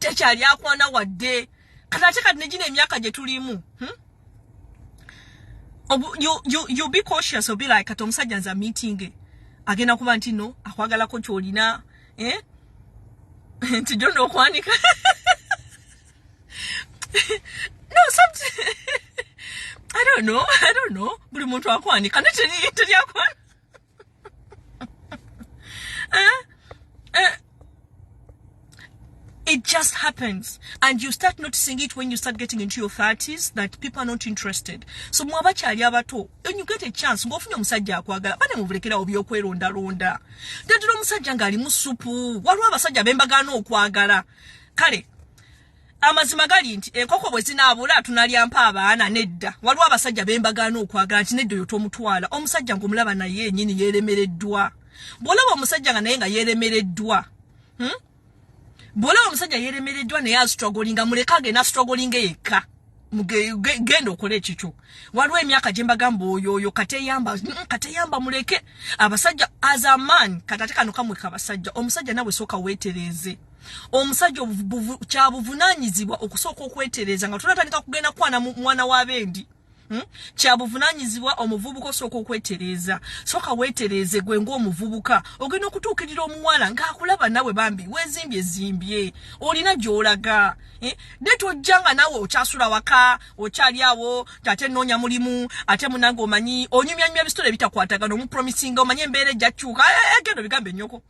tekyali akwana wadde kati kati negina emyaka gye tulimu you be cautious or be like kati omusajja nza meeting agenda kuba nti no akwagalako kyolina nti jono okwanika no something I don't know buli muntu akwanika teri akwana it just happens, and you start noticing it when you start getting into your 30s that people are not interested. So mwabachali abato, when you get a chance, ngofunye omusajja akwagala, bane muvulekera obyokweronda ronda. Dadiro omusajja ngali musupu, waliwo abasajja bembagano okwagala. Kale, amazima gali nti enkoko bwe zinaabula tunalyampa abaana nedda. Waliwo abasajja bembagano okwagala nti nedda yotomutwala. Omusajja ngomulaba naye yennyini yeremereddwa. Bwolaba omusajja nga naye nga yeremereddwa. Bola omusajja yeremereddwa naye struggling mulekage na struggling yekka gendo okole ekikyo waliwo emyaka gye mbagamba oyo kateyamba muleke abasajja as a man katate kano kamwe kabasajja omusajja nawe soka wetereze omusajja kyabuvunanyizibwa okusooka okwetereza nga tunatandika kugenda kwana mwana w'abendi kyabuvunanyizibwa omuvubuka osooka okwetereza soka wetereze gwe ng'omuvubuka ogenda okutuukirira omuwala ng'akulaba nawe bambi wezimbye olina gy'olaga deeto ojjanga nawe okyasula waka okyali awo ate nnoonya mulimu ate munange omanyi onyumya ebisitole bitakwatagana omupromisinga omanye embeera ejja kyuka gendo bigambe nnyoko